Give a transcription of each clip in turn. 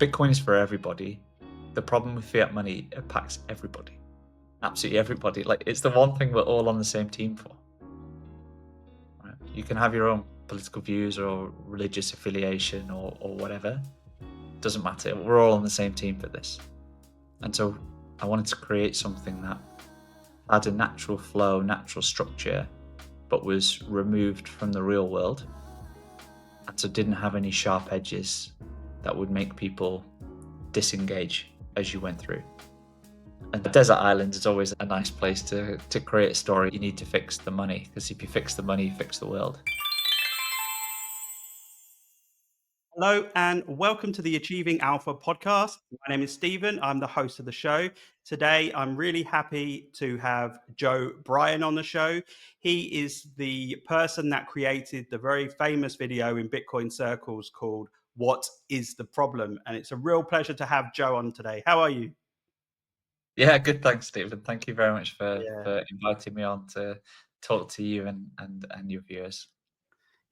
Bitcoin is for everybody. The problem with fiat money, it impacts everybody. Absolutely everybody. Like, it's the one thing we're all on the same team for. Right? You can have your own political views or religious affiliation or whatever. Doesn't matter. We're all on the same team for this. And so I wanted to create something that had a natural flow, natural structure, but was removed from the real world. And so didn't have any sharp edges that would make people disengage as you went through. And the desert island is always a nice place to create a story. You need to fix the money, because if you fix the money, you fix the world. Hello and welcome to the Achieving Alpha podcast. My name is Stephen. I'm the host of the show. Today, I'm really happy to have Joe Bryan on the show. He is the person that created the very famous video in Bitcoin circles called "What is the Problem?" And it's a real pleasure to have Joe on today. How are you? Yeah, good. Thanks, Stephen. Thank you very much for Yeah. inviting me on to talk to you and your viewers.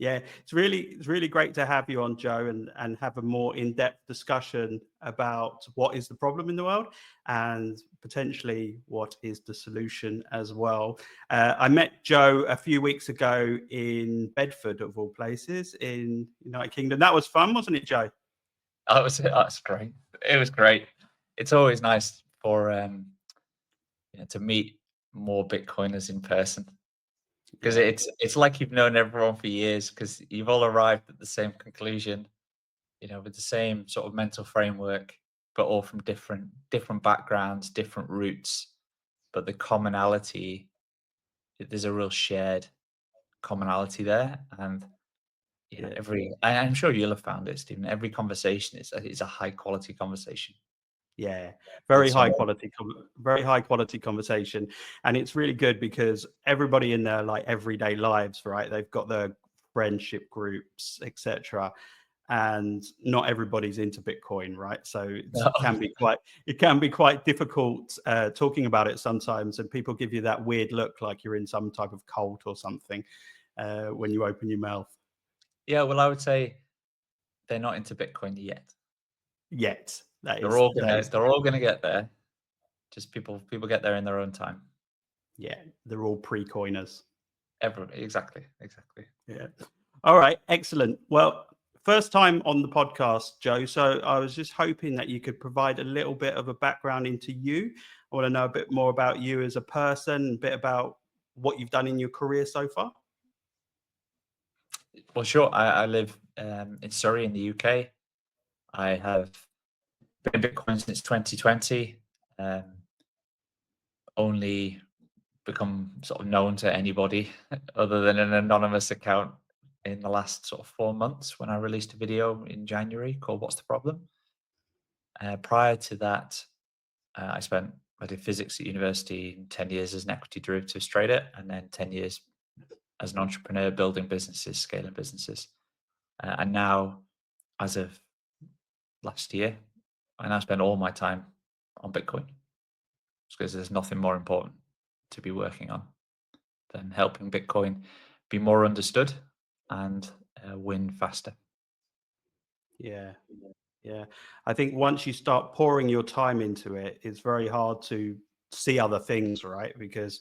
Yeah, it's really great to have you on, Joe, and have a more in-depth discussion about what is the problem in the world and potentially what is the solution as well. I met Joe a few weeks ago in Bedford, of all places, in United Kingdom. That was fun, wasn't it, Joe? That's great. It was great. It's always nice for to meet more Bitcoiners in person, because Yeah, it's like you've known everyone for years, because you've all arrived at the same conclusion, with the same sort of mental framework, but all from different backgrounds, different roots. But the commonality, there's a real shared commonality there, and yeah. I'm sure you'll have found it, Stephen. Every conversation is a high quality conversation Yeah, with very high someone. quality, very high quality conversation, and it's really good because everybody in their like everyday lives, right? They've got their friendship groups, etc., and not everybody's into Bitcoin, right? So it can be quite difficult talking about it sometimes, and people give you that weird look like you're in some type of cult or something when you open your mouth. Yeah, well, I would say they're not into Bitcoin yet. Yet that They're is all that gonna is they're all gonna get there. Just people get there in their own time. yeah, they're all pre-coiners. Everybody, exactly. Yeah. All right. Excellent. Well, first time on the podcast, Joe. So I was just hoping that you could provide a little bit of a background into you. I want to know a bit more about you as a person, a bit about what you've done in your career so far. Well, sure. I live in Surrey in the UK. I have been in Bitcoin since 2020. Um, only become sort of known to anybody other than an anonymous account in the last sort of 4 months, when I released a video in January called "What's the Problem?" Prior to that, I did physics at university, 10 years as an equity derivatives trader, and then 10 years as an entrepreneur, building businesses, scaling businesses. And now, as of last year, I now spend all my time on Bitcoin, because there's nothing more important to be working on than helping Bitcoin be more understood and win faster. Yeah. Yeah. I think once you start pouring your time into it, it's very hard to see other things, right? Because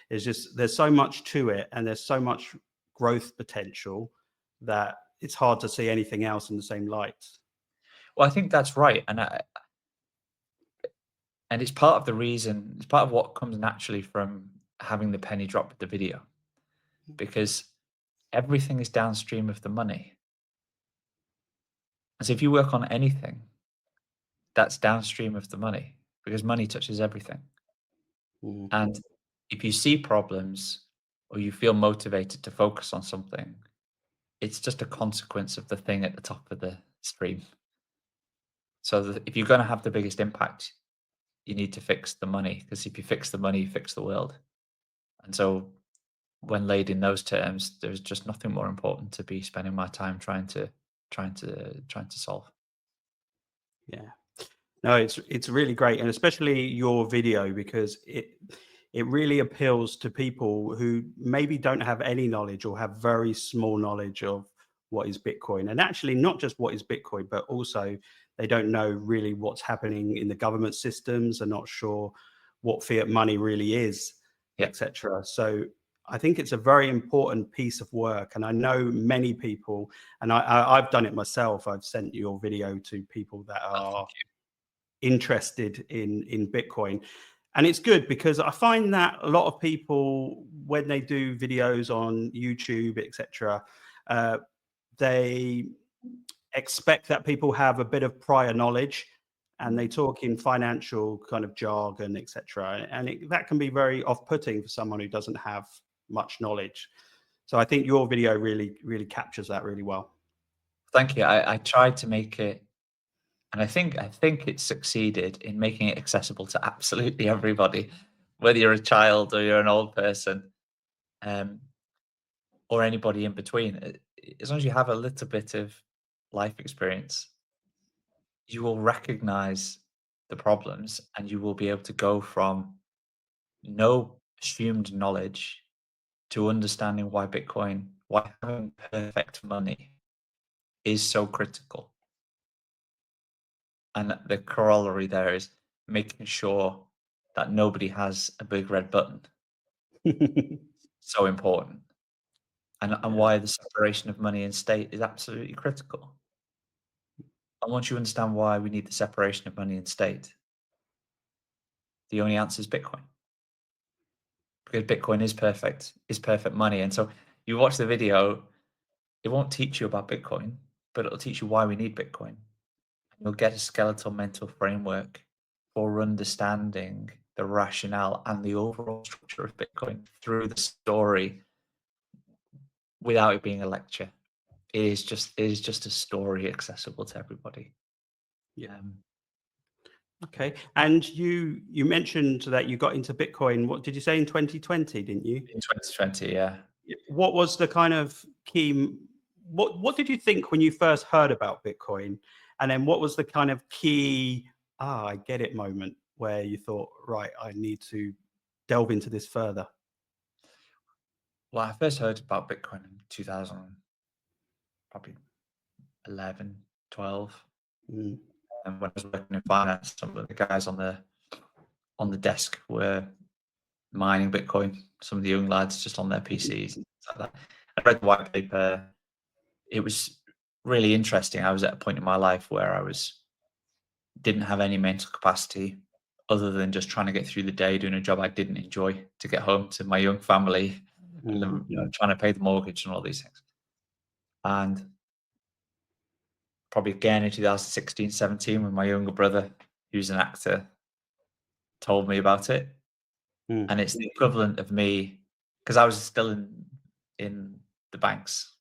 there's so much to it and there's so much growth potential that it's hard to see anything else in the same light. Well, I think that's right, and it's part of the reason. It's part of what comes naturally from having the penny drop with the video, because everything is downstream of the money. And so if you work on anything, that's downstream of the money, because money touches everything. Mhm. And if you see problems or you feel motivated to focus on something, it's just a consequence of the thing at the top of the stream. So if you're going to have the biggest impact, you need to fix the money, because if you fix the money, you fix the world. And so when laid in those terms, there's just nothing more important to be spending my time trying to solve. Yeah. No, it's really great, and especially your video because it really appeals to people who maybe don't have any knowledge or have very small knowledge of what is Bitcoin, and actually not just what is Bitcoin, but also they don't know really what's happening in the government systems. They're not sure what fiat money really is, Yeah. etc. So I think it's a very important piece of work, and I know many people, and I've done it myself. I've sent your video to people that Oh, thank are you. interested in Bitcoin. And it's good because I find that a lot of people, when they do videos on YouTube, etc., they expect that people have a bit of prior knowledge, and they talk in financial kind of jargon, etc. And that can be very off-putting for someone who doesn't have much knowledge. So I think your video really captures that really well. Thank you. I tried to make it, and I think it succeeded in making it accessible to absolutely everybody, whether you're a child or you're an old person, um, or anybody in between. As long as you have a little bit of life experience, you will recognize the problems, and you will be able to go from no assumed knowledge to understanding why having perfect money is so critical. And the corollary there is making sure that nobody has a big red button. So important. And Yeah. why the separation of money and state is absolutely critical. And once you understand why we need the separation of money and state, the only answer is Bitcoin. Because Bitcoin is perfect money. And so you watch the video, it won't teach you about Bitcoin, but it'll teach you why we need Bitcoin. You'll get a skeletal mental framework for understanding the rationale and the overall structure of Bitcoin through the story without it being a lecture. It is just a story accessible to everybody. Yeah. Um, Okay. And you mentioned that you got into Bitcoin. What did you say, in 2020, didn't you? in 2020, yeah. What was the kind of key? What did you think when you first heard about Bitcoin? And then what was the kind of key, I get it moment where you thought, right, I need to delve into this further? Well, I first heard about Bitcoin in 2000, probably 11, 12. Mm, And when I was working in finance, some of the guys on the desk were mining Bitcoin. Some of the young lads just on their PCs, and things like that. I read the white paper. It was really interesting. I was at a point in my life where didn't have any mental capacity other than just trying to get through the day doing a job I didn't enjoy to get home to my young family and mm, trying to pay the mortgage and all these things. And probably again in 2016, 17, when my younger brother, who's an actor, told me about it. mm, And it's the equivalent of me, because I was still in the banks,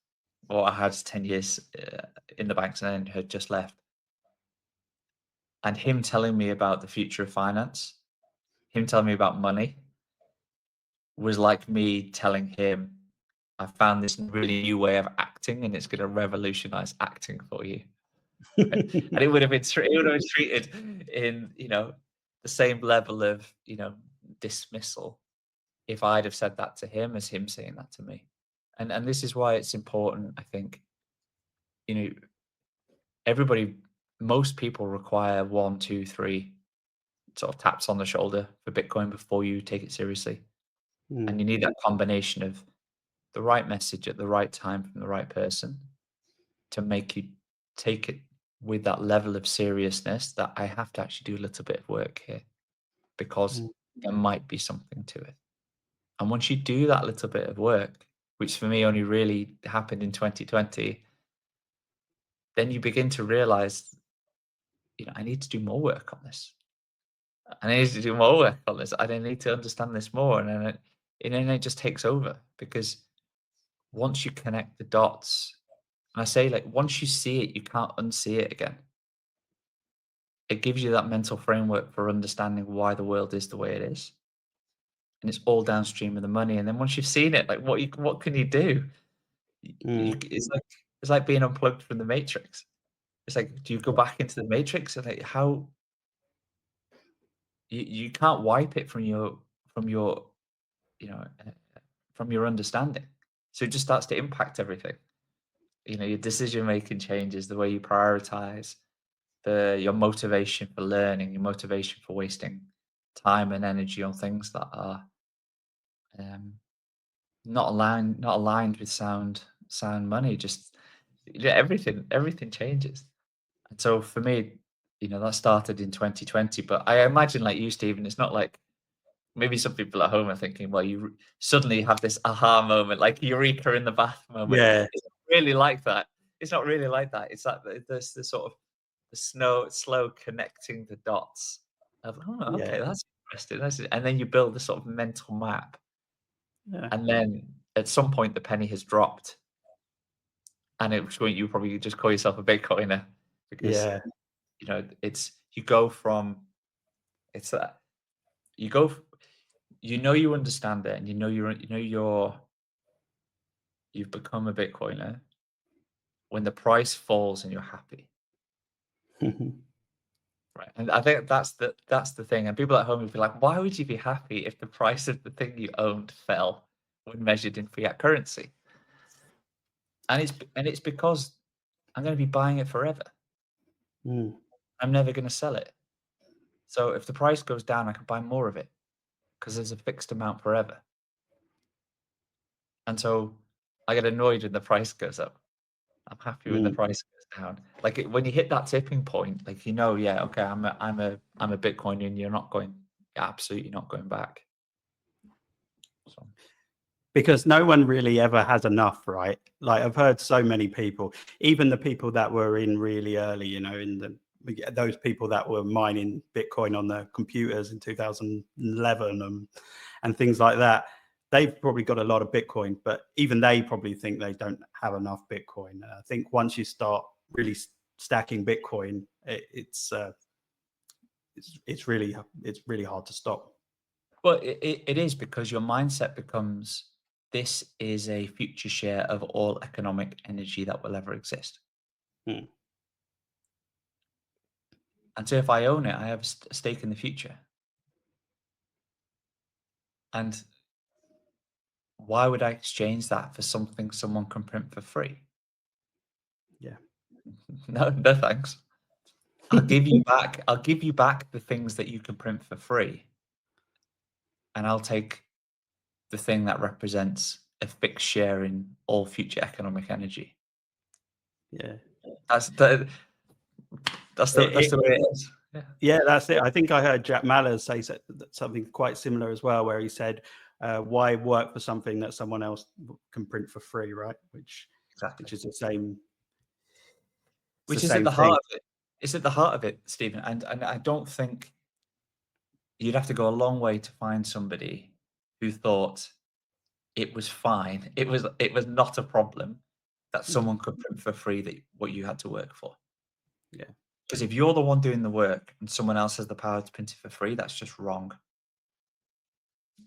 or I had 10 years in the banks and then had just left. And him telling me about the future of finance, him telling me about money, was like me telling him, I found this really new way of acting and it's going to revolutionize acting for you. And it would have been it would have been treated in, the same level of, dismissal if I'd have said that to him as him saying that to me. And this is why it's important, I think, you know, everybody most people require one, two, three sort of taps on the shoulder for Bitcoin before you take it seriously. And mm, you need that combination of the right message at the right time from the right person to make you take it with that level of seriousness that I have to actually do a little bit of work here because mm, there might be something to it. And once you do that little bit of work, which for me only really happened in 2020, then you begin to realize, I need to do more work on this. I need to do more work on this. I need to understand this more. And then it just takes over because once you connect the dots, and I say, like, once you see it, you can't unsee it again. It gives you that mental framework for understanding why the world is the way it is. And it's all downstream of the money. And then once you've seen it, like, what can you do? mm. It's like being unplugged from the matrix. It's like, do you go back into the matrix? And like, how you can't wipe it from your you know from your understanding. So it just starts to impact everything. your decision making changes, the way you prioritize, your motivation for learning, your motivation for wasting time and energy on things that are um, not aligned with sound money. Just everything changes. And so for me, that started in 2020. But I imagine, like you, Stephen, it's not like maybe some people at home are thinking, well, you suddenly have this aha moment, like eureka in the bath moment. Yeah, It's not really like that. It's not really like that. It's like there's the sort of the slow connecting the dots of, oh, yeah, okay, that's interesting. And then you build the sort of mental map. yeah, And then at some point the penny has dropped, and at which point you probably just call yourself a Bitcoiner because yeah. it's you go from it's that you go f- you understand it, and you've become a Bitcoiner when the price falls and you're happy, right? And I think that's the thing. And people at home would be like, why would you be happy if the price of the thing you owned fell when measured in fiat currency? And it's because I'm going to be buying it forever. Mm. I'm never going to sell it. So if the price goes down, I can buy more of it because there's a fixed amount forever. And so I get annoyed when the price goes up. I'm happy when the Mm. price goes down. Like when you hit that tipping point, like yeah, okay, I'm a Bitcoin, and you're absolutely not going back. So Because no one really ever has enough, right? Like I've heard so many people, even the people that were in really early, those people that were mining Bitcoin on their computers in 2011 and things like that, they've probably got a lot of Bitcoin, but even they probably think they don't have enough Bitcoin. I think once you start really stacking Bitcoin, it's really hard to stop. well, it is because your mindset becomes, this is a future share of all economic energy that will ever exist. Hmm. And so if I own it, I have a stake in the future. And why would I exchange that for something someone can print for free? Yeah. No, no thanks. I'll give you back the things that you can print for free, and I'll take the thing that represents a fixed share in all future economic energy. Yeah. That's the that's the that's It, the way it is. Yeah. Yeah, that's it. I think I heard Jack Mallers say something quite similar as well, where he said, "Why work for something that someone else can print for free?" Right, Exactly. which is the same. It's the Which is at same the heart thing. of it. It's at the heart of it, Stephen. And I don't think you'd have to go a long way to find somebody who thought it was fine. It was not a problem that Mm, someone could print for free that what you had to work for. yeah, Because if you're the one doing the work and someone else has the power to print it for free, that's just wrong.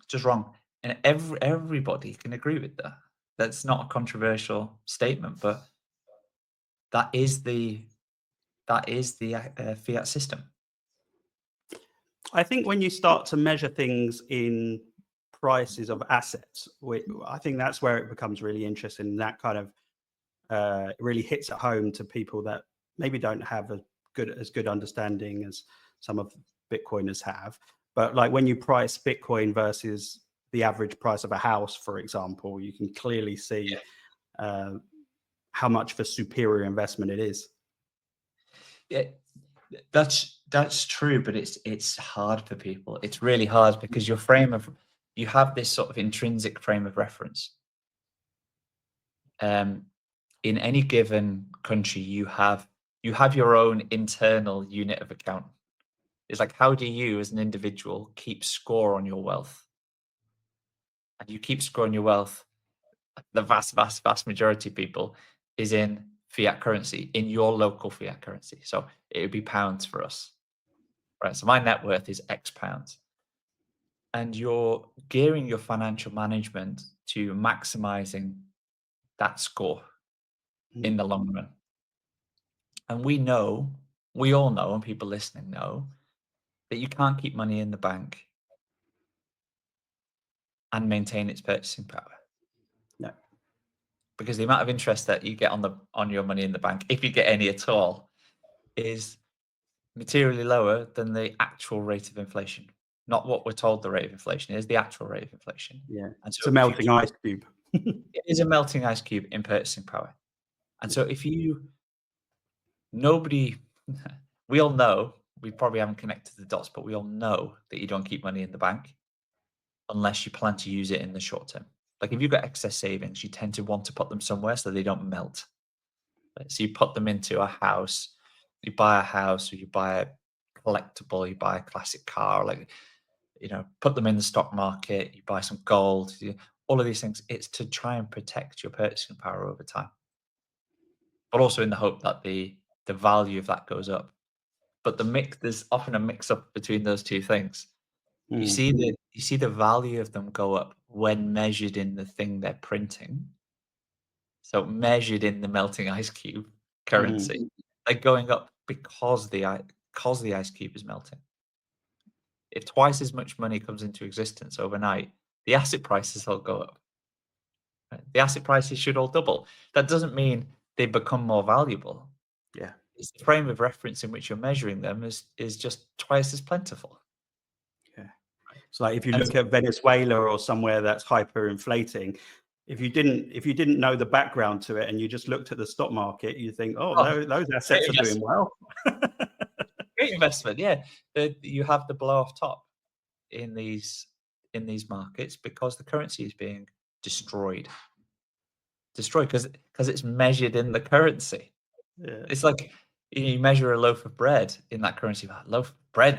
Just wrong. And everybody can agree with that. That's not a controversial statement, but that is the fiat system. I think when you start to measure things in prices of assets, I think that's where it becomes really interesting. That kind of really hits at home to people that maybe don't have as good understanding as some of Bitcoiners have. But like when you price Bitcoin versus the average price of a house, for example, you can clearly see uh, how much of a superior investment it is. Yeah, that's true, but it's hard for people. It's really hard because you have this sort of intrinsic frame of reference. Um, in any given country, you have your own internal unit of account. It's like, how do you, as an individual, keep score on your wealth? And you keep score on your wealth. The vast majority of people is in fiat currency, in your local fiat currency. So it would be pounds for us, right? So my net worth is X pounds. And you're gearing your financial management to maximizing that score in Mm. the long run. And we all know, and people listening know, that you can't keep money in the bank and maintain its purchasing power. No. because the amount of interest that you get on your money in the bank, if you get any at all, is materially lower than the actual rate of inflation. Not what we're told the rate of inflation is, the actual rate of inflation. Yeah. And It's a so if you melting ice cube. it is a melting ice cube in purchasing power. And so if you nobody we all know, we probably haven't connected the dots, but we all know that you don't keep money in the bank unless you plan to use it in the short term. Like if you've got excess savings, you tend to want to put them somewhere so they don't melt. Right? So you put them into a house, you buy a house, or you buy a collectible, you buy a classic car, like put them in the stock market, you buy some gold, all of these things. It's to try and protect your purchasing power over time, but also in the hope that the value of that goes up. But there's often a mix up between those two things. You Mm, see the value of them go up when measured in the thing they're printing. So measured in the melting ice cube mm, currency, they're going up because the ice cube is melting. If twice as much money comes into existence overnight, the asset prices will go up. Right? The asset prices should all double. That doesn't mean they become more valuable. yeah. It's the frame of reference in which you're measuring them is just twice as plentiful. Yeah. It's like if you And look at Venezuela or somewhere that's hyperinflating, if you didn't know the background to it and you just looked at the stock market, you think, oh, oh, those great assets are doing investment. well. Great investment. Yeah, you have the blow off top in these markets because the currency is being destroyed. Destroyed because it's measured in the currency. Yeah. It's like you measure a loaf of bread in that currency. Loaf of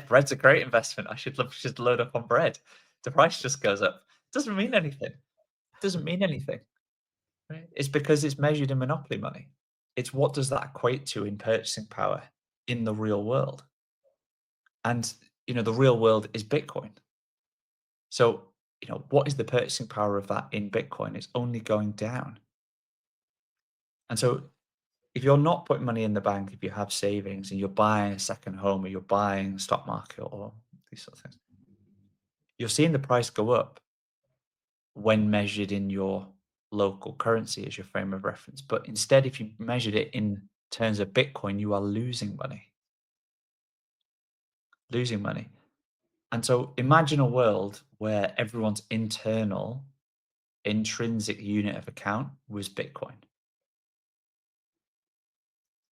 bread's a great investment. I should just load up on bread. The price just goes up. Doesn't mean anything. Doesn't mean anything. Right? It's because it's measured in monopoly money. It's what does that equate to in purchasing power in the real world? And the real world is Bitcoin. So, what is the purchasing power of that in Bitcoin? It's only going down. And so if you're not putting money in the bank, if you have savings and you're buying a second home or you're buying stock market or these sort of things, you're seeing the price go up when measured in your local currency as your frame of reference. But instead, if you measured it in terms of Bitcoin, you are losing money. Losing money. And so imagine a world where everyone's internal intrinsic unit of account was Bitcoin.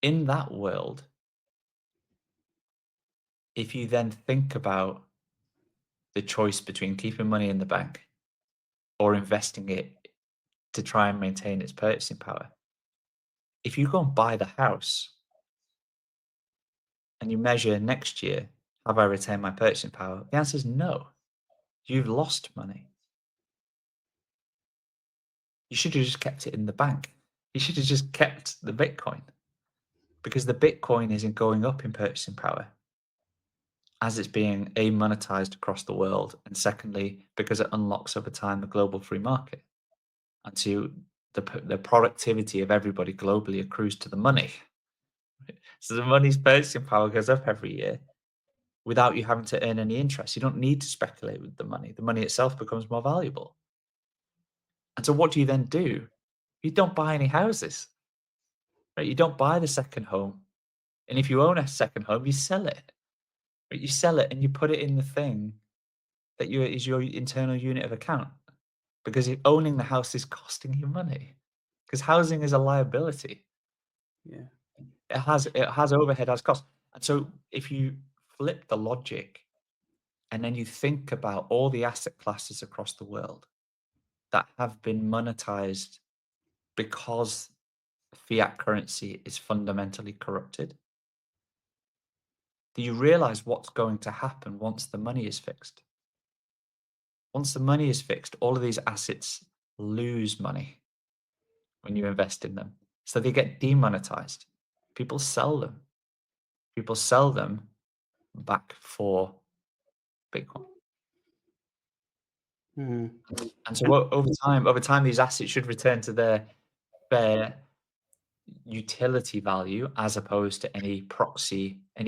In that world, if you then think about the choice between keeping money in the bank or investing it to try and maintain its purchasing power, if you go and buy the house and you measure next year, have I retained my purchasing power? The answer is no. You've lost money. You should have just kept it in the bank. You should have just kept the Bitcoin because the Bitcoin isn't going up in purchasing power as it's being monetized across the world, and secondly, because it unlocks over time the global free market, and to the productivity of everybody globally accrues to the money. So the money's purchasing power goes up every year without you having to earn any interest. You don't need to speculate with the money. The money itself becomes more valuable. And so what do you then do? You don't buy any houses, right? You don't buy the second home. And if you own a second home, you sell it. Right? You sell it and you put it in the thing that is your internal unit of account. Because if owning the house is costing you money. Because housing is a liability. Yeah. It has overhead, has cost. And so if you flip the logic and then you think about all the asset classes across the world that have been monetized because fiat currency is fundamentally corrupted, do you realize what's going to happen once the money is fixed? Once the money is fixed, all of these assets lose money when you invest in them. So they get demonetized. People sell them. People sell them back for Bitcoin. Mm. And so over time, these assets should return to their fair utility value as opposed to any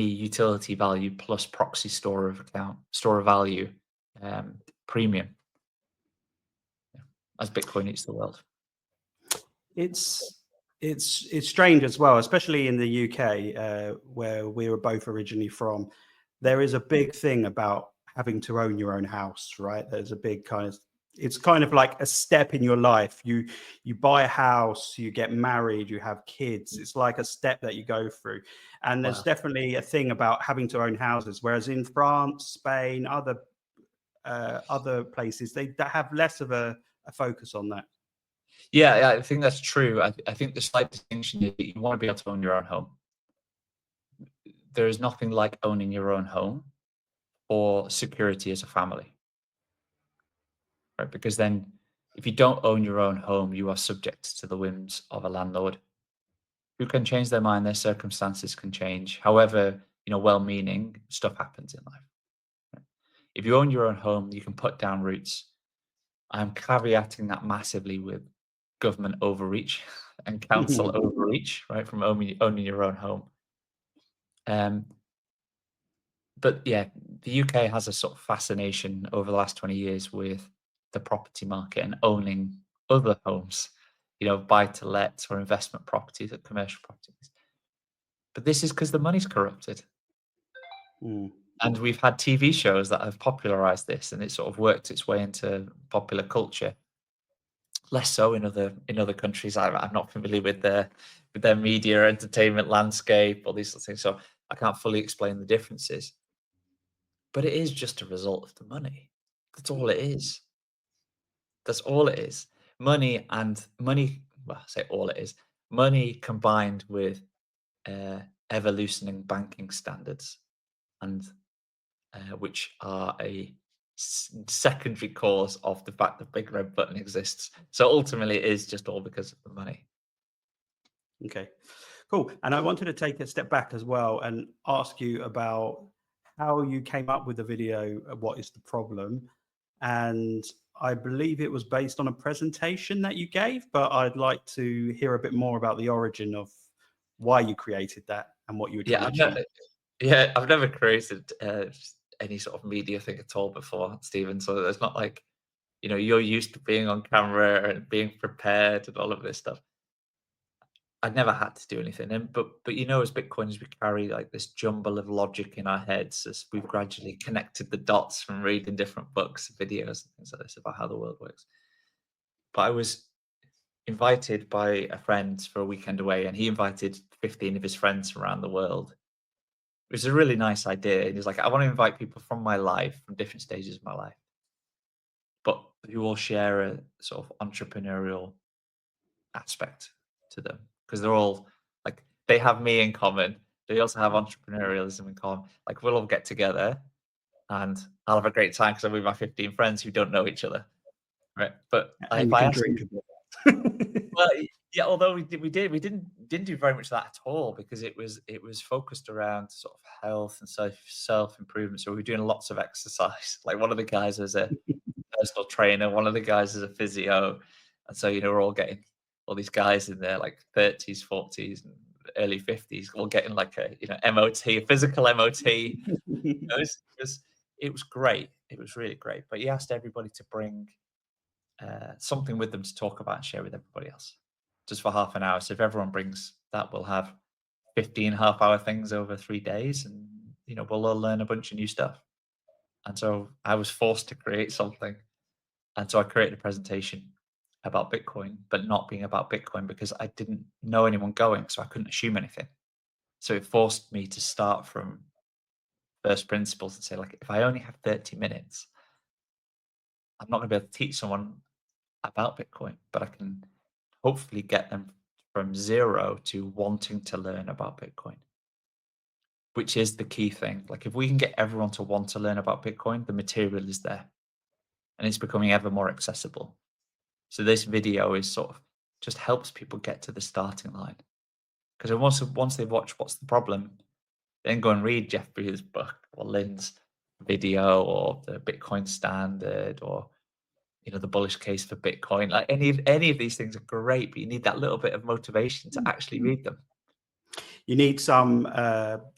utility value plus proxy store of value premium as Bitcoin eats the world. It's it's strange as well, especially in the UK, where we were both originally from. There is a big thing about having to own your own house, right? There's a big kind of it's kind of like a step in your life. You buy a house, you get married, you have kids. It's like a step that you go through. And there's Wow. definitely a thing about having to own houses. Whereas in France, Spain, other places, they have less of a focus on that. Yeah, I think that's true. I think the slight distinction is that you want to be able to own your own home. There is nothing like owning your own home or security as a family, right? Because then if you don't own your own home, you are subject to the whims of a landlord who can change their mind, their circumstances can change. However, well-meaning stuff happens in life. Right? If you own your own home, you can put down roots. I'm caveating that massively with government overreach and council overreach, right, from owning your own home. Um, but yeah, the UK has a sort of fascination over the last 20 years with the property market and owning other homes, buy to let or investment properties or commercial properties. But this is because the money's corrupted. Mm. And we've had TV shows that have popularized this, and it sort of worked its way into popular culture. Less so in other countries. I'm not familiar with their media entertainment landscape or these sort of things, so I can't fully explain the differences. But it is just a result of the money. That's all it is. That's all it is. Money. Well, I say all it is. Money combined with uh, ever-loosening banking standards, and which are a secondary cause of the fact that Big Red Button exists. So ultimately, it is just all because of the money. Okay, cool. And I wanted to take a step back as well and ask you about how you came up with the video, What is the Problem? And I believe it was based on a presentation that you gave, but I'd like to hear a bit more about the origin of why you created that and what you were trying Yeah, to I've achieve. never, yeah, I've never created any sort of media thing at all before, Stephen. So it's not like you're used to being on camera and being prepared and all of this stuff. I'd never had to do anything, and but as Bitcoiners, we carry like this jumble of logic in our heads as we've gradually connected the dots from reading different books, videos, and things like this about how the world works. But I was invited by a friend for a weekend away, and he invited 15 of his friends from around the world. It was a really nice idea. And he's like, I want to invite people from my life, from different stages of my life, but who all share a sort of entrepreneurial aspect to them because they're all like they have me in common. They also have entrepreneurialism in common. Like we'll all get together and I'll have a great time because I'm with my 15 friends who don't know each other, right? But And if you I can asked drink them, a bit. well, yeah, although we didn't do very much of that at all because it was focused around sort of health and self improvement. So we were doing lots of exercise. Like one of the guys was a personal trainer, one of the guys is a physio, and so we're all getting all these guys in their like 30s, 40s, and early 50s, all getting like a MOT, a physical MOT. It was great. It was really great. But he asked everybody to bring something with them to talk about and share with everybody else, just for half an hour. So if everyone brings that, we'll have 15 half-hour things over 3 days, and we'll all learn a bunch of new stuff. And so I was forced to create something. And so I created a presentation about Bitcoin, but not being about Bitcoin because I didn't know anyone going, so I couldn't assume anything. So it forced me to start from first principles and say, like, if I only have 30 minutes, I'm not going to be able to teach someone about Bitcoin, but I can hopefully get them from zero to wanting to learn about Bitcoin, which is the key thing. Like, if we can get everyone to want to learn about Bitcoin, the material is there and it's becoming ever more accessible. So this video is sort of just helps people get to the starting line. Because once they've watched What's the Problem, then go and read Jeff Bezos' book or Lynn's video or the Bitcoin Standard or the bullish case for Bitcoin. Like any of these things are great, but you need that little bit of motivation to actually read them. You need some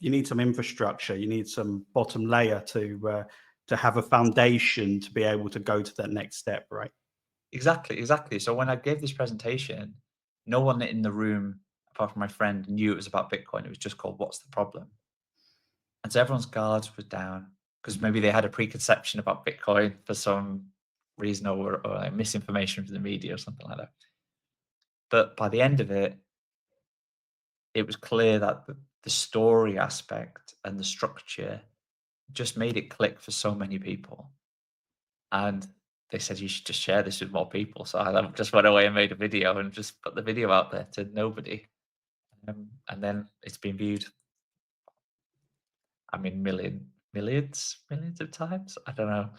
infrastructure. You need some bottom layer to have a foundation to be able to go to that next step, right? Exactly. So when I gave this presentation, no one in the room, apart from my friend, knew it was about Bitcoin. It was just called "What's the Problem?" And so everyone's guards were down because maybe they had a preconception about Bitcoin for some reason, or like misinformation from the media or something like that. But by the end of it, it was clear that the story aspect and the structure just made it click for so many people. And they said, "You should just share this with more people." So I just went away and made a video and just put the video out there to nobody. And then it's been viewed, I mean, millions of times. I don't know,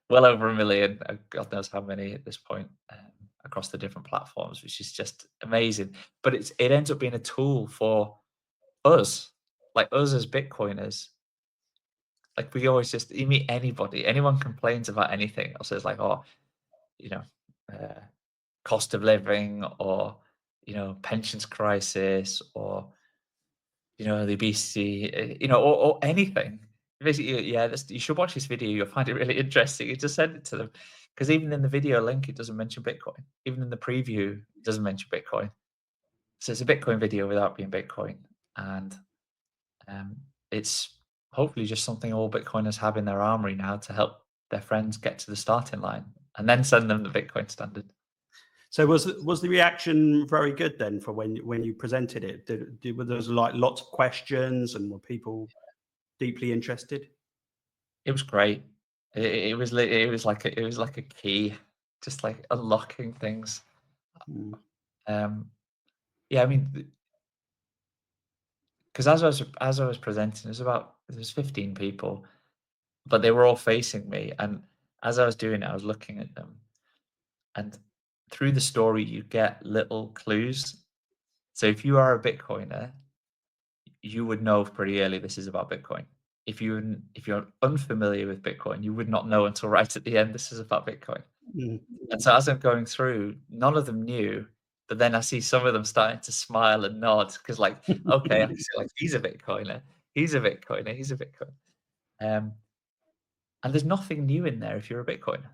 well over a million. God knows how many at this point, across the different platforms, which is just amazing. But it ends up being a tool for us, like us as Bitcoiners. Like we always just you meet anybody, anyone complains about anything, or says like, "Oh, you know, uh, cost of living, or pensions crisis, or the obesity, or anything." Basically, yeah, you should watch this video. You'll find it really interesting. You just send it to them because even in the video link, it doesn't mention Bitcoin. Even in the preview, it doesn't mention Bitcoin. So it's a Bitcoin video without being Bitcoin, and it's hopefully just something all Bitcoiners have in their armory now to help their friends get to the starting line, and then send them the Bitcoin standard. So was the reaction very good then for when you presented it? Were there like lots of questions, and were people deeply interested? It was great. It was like a key, just like unlocking things. Mm. Um, yeah, I mean, because as I was presenting, there was 15 people, but they were all facing me, and as I was doing it, I was looking at them, and through the story, you get little clues. So if you are a Bitcoiner, you would know pretty early this is about Bitcoin. If you're unfamiliar with Bitcoin, you would not know until right at the end this is about Bitcoin. Mm. And so as I'm going through, none of them knew, but then I see some of them starting to smile and nod because, like, okay, I see, like, he's a Bitcoiner, he's a Bitcoiner, he's a Bitcoiner. Um, and there's nothing new in there if you're a Bitcoiner.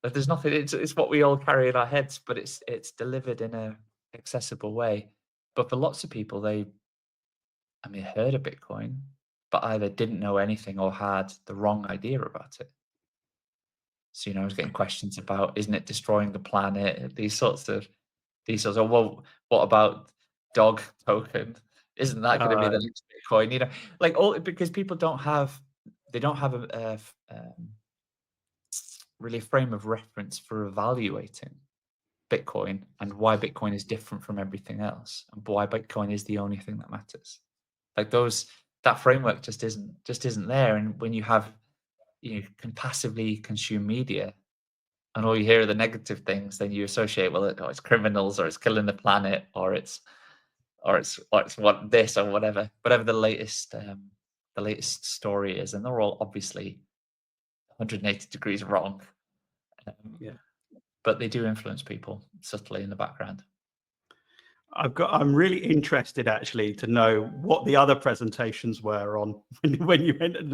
Like, there's nothing. It's what we all carry in our heads, but it's delivered in a accessible way. But for lots of people, I mean, heard of Bitcoin, but either didn't know anything or had the wrong idea about it. So, I was getting questions about, isn't it destroying the planet? These sorts of, well, what about dog token? Isn't that going to be Uh, the next Bitcoin? Like all because people they don't have really a frame of reference for evaluating Bitcoin and why Bitcoin is different from everything else, and why Bitcoin is the only thing that matters. Like that framework just isn't there. And when you can passively consume media and all you hear are the negative things, then you associate, well, it's criminals, or it's killing the planet, or it's what this or whatever the latest story is, and they're all obviously 180 degrees wrong. Um, yeah. but they do influence people subtly in the background. I'm really interested actually to know what the other presentations were on when you went and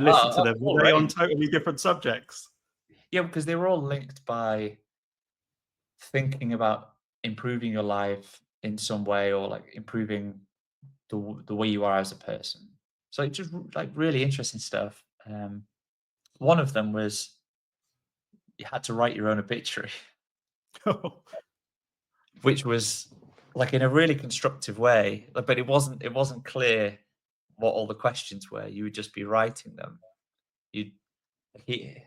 listened to Oh, them. all Were they on right. totally different subjects? Yeah, because they were all linked by thinking about improving your life in some way, or like improving the way you are as a person. So it's just like really interesting stuff. One of them was you had to write your own obituary, which was like in a really constructive way, but it wasn't clear what all the questions were. You would just be writing them. You he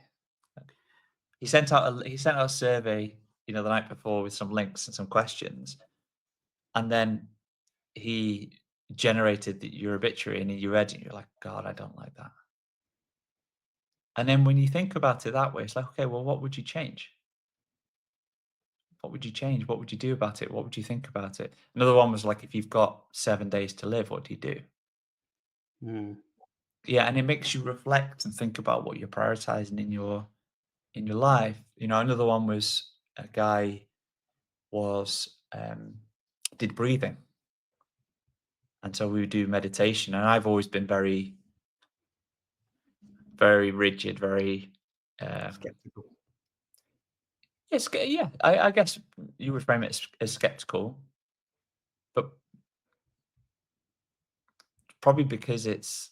he sent out a survey, the night before with some links and some questions, and then he generated your obituary, and you read it, and you're like, God, I don't like that. And then when you think about it that way, it's like, okay, well, what would you change? What would you change? What would you do about it? What would you think about it? Another one was like, if you've got 7 days to live, what do you do? Mm. Yeah, and it makes you reflect and think about what you're prioritizing in your life. Another one was a guy was did breathing, and so we would do meditation. And I've always been very, very rigid, very um, Skeptical. Yeah, I guess you would frame it as skeptical, but probably because it's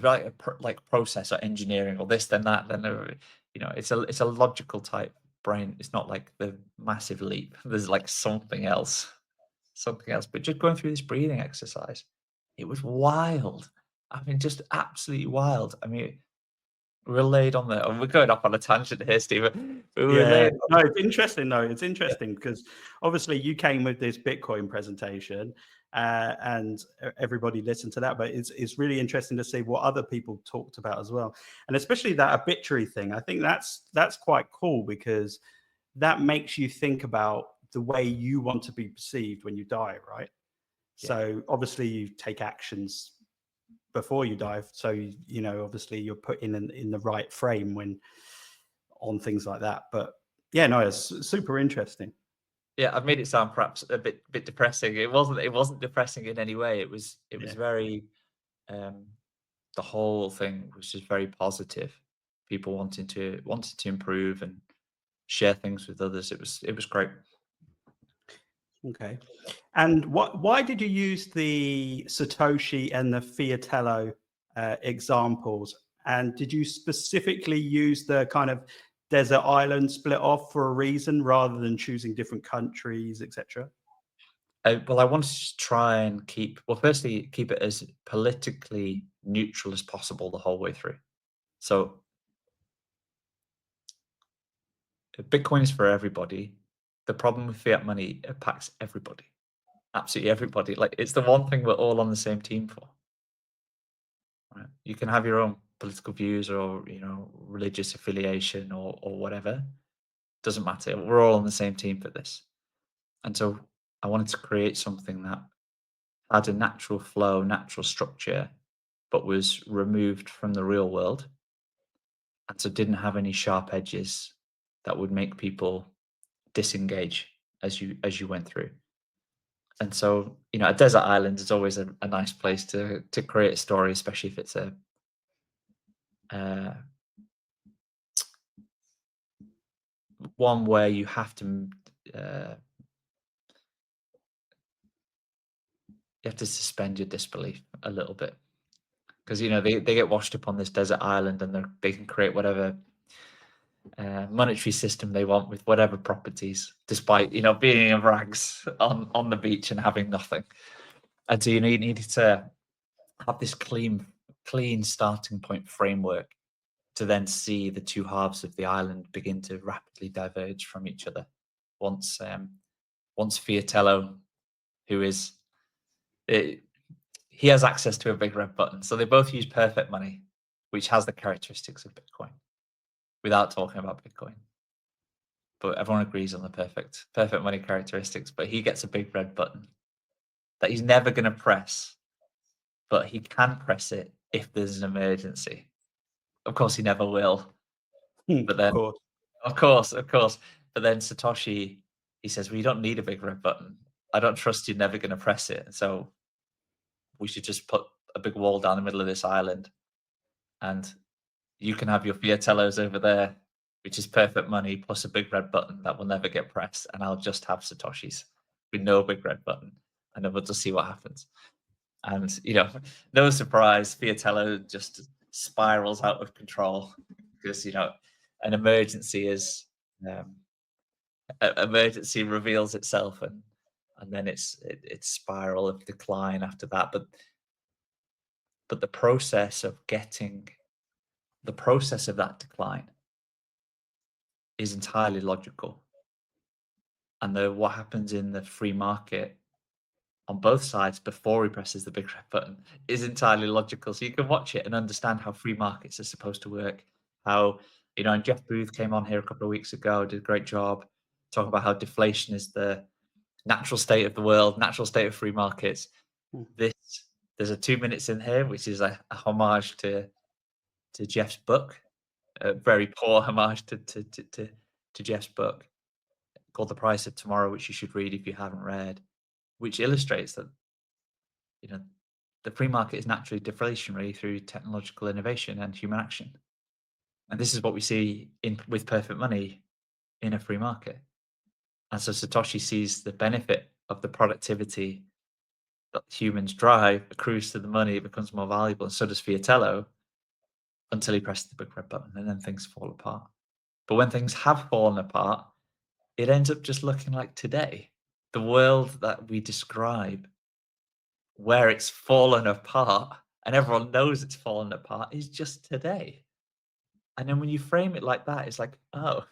like like process or engineering or this, then that, then it's a logical type brain. It's not like the massive leap. There's like something else. But just going through this breathing exercise, it was wild. I mean, just absolutely wild. I mean, we're laid on the. We're going off on a tangent here, Stephen. We were Yeah, laid no, on. it's interesting though. It's interesting because obviously you came with this Bitcoin presentation, and everybody listened to that. But it's really interesting to see what other people talked about as well, and especially that obituary thing. I think that's quite cool because that makes you think about the way you want to be perceived when you die, right? Yeah. So obviously you take actions before you die. So obviously you're put in the right frame when on things like that. But yeah, no, it's super interesting. Yeah, I've made it sound perhaps a bit depressing. It wasn't depressing in any way. It was Yeah. very um the whole thing was just very positive. People wanting to improve and share things with others. It was great. Okay. And why did you use the Satoshi and the Fiatello examples? And did you specifically use the kind of desert island split off for a reason rather than choosing different countries, etc.? Well, I wanted to try and firstly, keep it as politically neutral as possible the whole way through. So Bitcoin is for everybody. The problem with fiat money, it impacts everybody, absolutely everybody. Like it's the one thing we're all on the same team for. Right? You can have your own political views or religious affiliation or whatever. Doesn't matter. We're all on the same team for this. And so I wanted to create something that had a natural flow, natural structure, but was removed from the real world, and so didn't have any sharp edges that would make people disengage as you went through. And so, a desert island is always a nice place to create a story, especially if it's uh, one where you have to uh, suspend your disbelief a little bit because they get washed up on this desert island and they can create whatever monetary system they want with whatever properties, despite being in rags on the beach and having nothing. And so you needed to have this clean starting point framework to then see the two halves of the island begin to rapidly diverge from each other. Once Fiatello, who is it, he has access to a big red button, so they both use perfect money, which has the characteristics of Bitcoin, without talking about Bitcoin. But everyone agrees on the perfect money characteristics. But he gets a big red button that he's never going to press, but he can press it if there's an emergency. Of course, he never will. But Of then, course. of course. But then Satoshi, he says, "Well, you don't need a big red button. I don't trust you're never going to press it. So we should just put a big wall down the middle of this island, and you can have your Fiatellos over there, which is perfect money plus a big red button that will never get pressed, and I'll just have Satoshis with no big red button, and then we'll just see what happens." And no surprise, Fiatello just spirals out of control because an emergency is um, emergency reveals itself, and then it's spiral of decline after that. But the process of that decline is entirely logical. And what happens in the free market on both sides before he presses the big red button is entirely logical. So you can watch it and understand how free markets are supposed to work. How, and Jeff Booth came on here a couple of weeks ago, did a great job talking about how deflation is the natural state of the world, natural state of free markets. Mm. This There's a 2 minutes in here, which is a homage to Jeff's book, a very poor homage to Jeff's book called The Price of Tomorrow, which you should read if you haven't read, which illustrates that you know the free market is naturally deflationary through technological innovation and human action. And this is what we see with perfect money in a free market. And so Satoshi sees the benefit of the productivity that humans drive accrues to the money, it becomes more valuable, and so does Fiatello until he presses the big red button, and then things fall apart. But when things have fallen apart, it ends up just looking like today. The world that we describe where it's fallen apart and everyone knows it's fallen apart is just today. And then when you frame it like that, it's like, oh,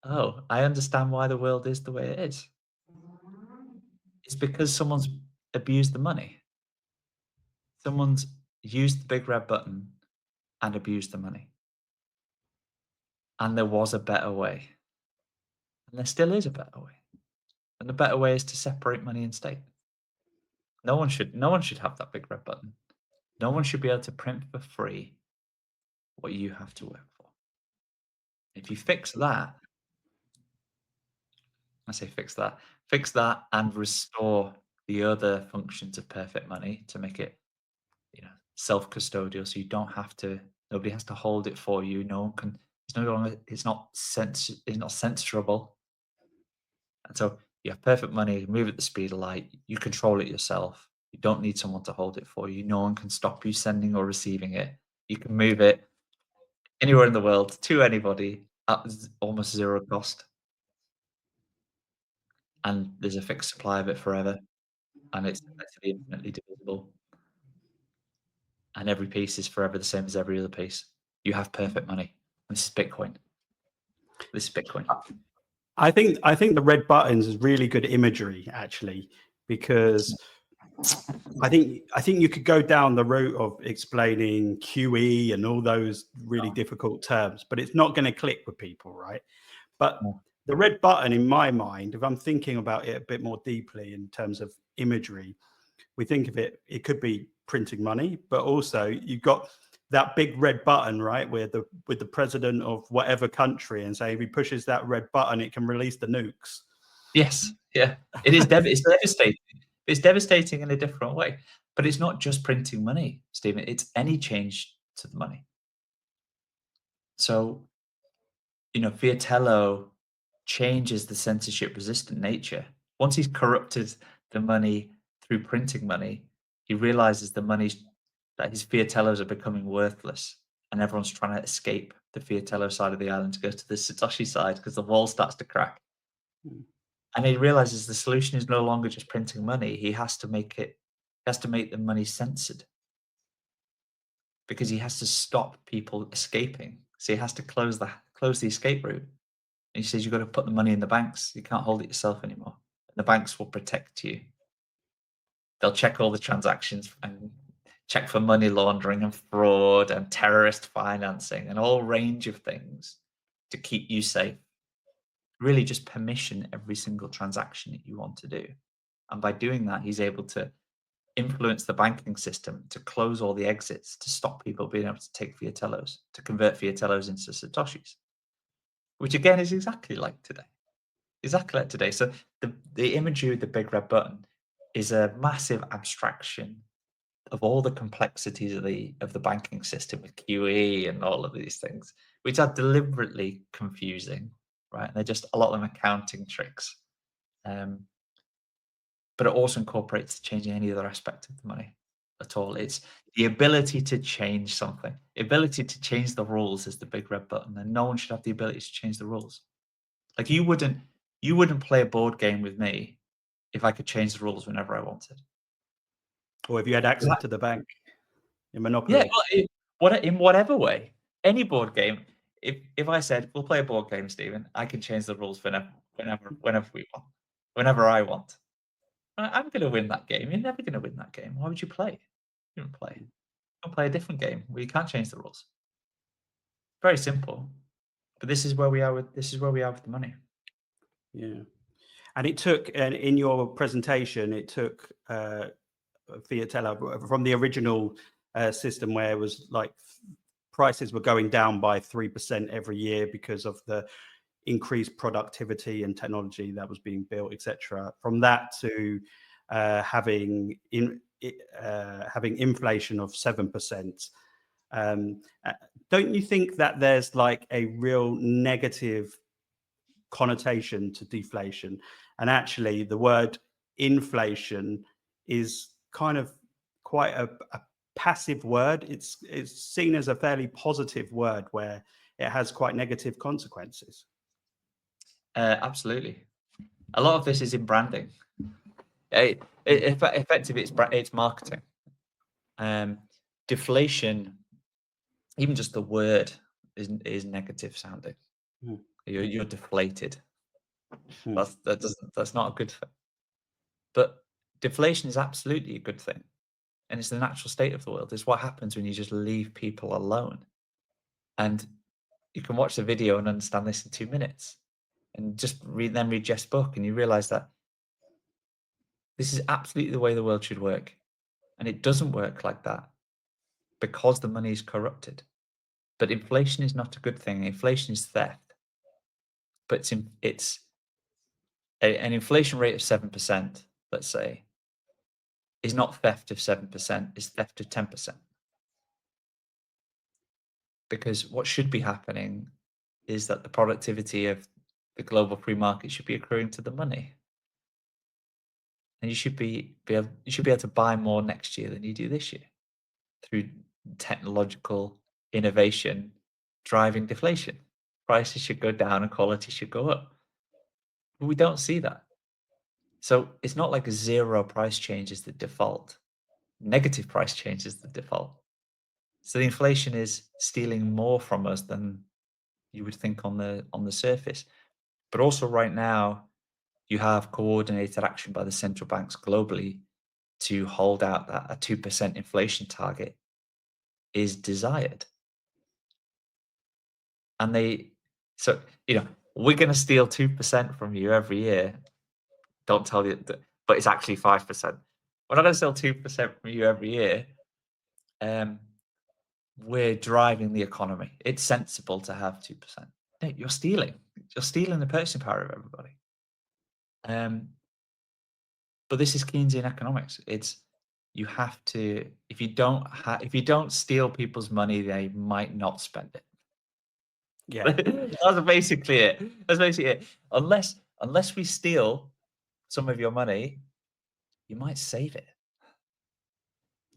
I understand why the world is the way it is. It's because someone's abused the money. Someone's used the big red button and abused the money. And there was a better way. And there still is a better way. And the better way is to separate money and state. No one should have that big red button. No one should be able to print for free what you have to work for. If you fix that, I say fix that and restore the other functions of perfect money to make it, self-custodial, so you don't have to, nobody has to hold it for you. No one can, it's not censorable. And so you have perfect money, you move at the speed of light, you control it yourself. You don't need someone to hold it for you. No one can stop you sending or receiving it. You can move it anywhere in the world to anybody at almost zero cost. And there's a fixed supply of it forever, and it's effectively infinitely divisible. And every piece is forever the same as every other piece. You have perfect money. This is Bitcoin. This is Bitcoin. I think the red buttons is really good imagery, actually, because I think you could go down the route of explaining QE and all those really difficult terms, but it's not going to click with people, right? But No. the red button, in my mind, if I'm thinking about it a bit more deeply in terms of imagery, we think of it, it could be printing money, but also you've got that big red button, right, with the president of whatever country, and say if he pushes that red button, it can release the nukes. Yes, yeah. It's devastating. It's devastating in a different way. But it's not just printing money, Stephen. It's any change to the money. So, Fiatello changes the censorship-resistant nature. Once he's corrupted the money through printing money, he realizes that his Fiatellos are becoming worthless, and everyone's trying to escape the Fiatello side of the island to go to the Satoshi side because the wall starts to crack. Hmm. And he realizes the solution is no longer just printing money. He has to make the money censored because he has to stop people escaping. So he has to close the escape route. And he says you've got to put the money in the banks. You can't hold it yourself anymore. The banks will protect you. They'll check all the transactions and check for money laundering and fraud and terrorist financing and a whole range of things to keep you safe. Really just permission every single transaction that you want to do. And by doing that, he's able to influence the banking system to close all the exits, to stop people being able to take Fiatellos, to convert Fiatellos into Satoshis, which again is exactly like today. Exactly like today. So the imagery of the big red button is a massive abstraction of all the complexities of the banking system with QE and all of these things, which are deliberately confusing, right? They're just a lot of them accounting tricks. But it also incorporates changing any other aspect of the money at all. It's the ability to change something. The ability to change the rules is the big red button, and no one should have the ability to change the rules. Like you wouldn't play a board game with me if I could change the rules whenever I wanted. Or if you had access to the bank in Yeah, Monopoly. well, in whatever way, any board game. If I said we'll play a board game, Stephen, I can change the rules whenever we want, whenever I want. I'm going to win that game. You're never going to win that game. Why would you play? You don't play. Don't play a different game where you can't change the rules. Very simple. But this is where we are with the money. Yeah. And it took, and in your presentation, it took Fiatello from the original system where it was like prices were going down by 3% every year because of the increased productivity and technology that was being built, etc. From that to having inflation of 7%. Don't you think that there's like a real negative connotation to deflation, and actually the word inflation is kind of quite a passive word. It's seen as a fairly positive word where it has quite negative consequences. Absolutely. A lot of this is in branding. Effectively, it's marketing. Deflation, even just the word is negative sounding. Mm. You're deflated. Mm. That's not a good thing. But deflation is absolutely a good thing, and it's the natural state of the world. It's what happens when you just leave people alone. And you can watch the video and understand this in 2 minutes, and just read Jeff's book, and you realize that this is absolutely the way the world should work, and it doesn't work like that because the money is corrupted. But inflation is not a good thing. Inflation is theft. But it's an inflation rate of 7%, let's say, is not theft of 7%, it's theft of 10%. Because what should be happening is that the productivity of the global free market should be accruing to the money. And you should be able to buy more next year than you do this year through technological innovation driving deflation. Prices should go down and quality should go up. But we don't see that. So it's not like zero price change is the default. Negative price change is the default. So the inflation is stealing more from us than you would think on the surface. But also right now, you have coordinated action by the central banks globally to hold out that a 2% inflation target is desired. And we're going to steal 2% from you every year. Don't tell you, but it's actually 5%. We're not going to steal 2% from you every year. We're driving the economy. It's sensible to have 2%. No, you're stealing. You're stealing the purchasing power of everybody. But this is Keynesian economics. It's you have to if you don't steal people's money, they might not spend it. Yeah. That's basically it. That's basically it. Unless we steal some of your money, you might save it.